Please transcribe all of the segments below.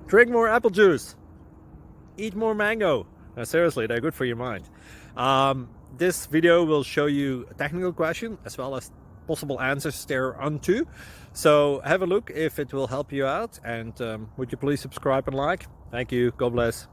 Drink more apple juice. Eat more mango. Seriously, they're good for your mind. This video will show you a technical question as well as possible answers thereunto. So have a look if it will help you out, and would you please subscribe and like? Thank you. God bless.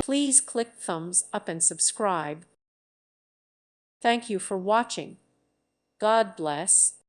Please click thumbs up and subscribe. Thank you for watching. God bless.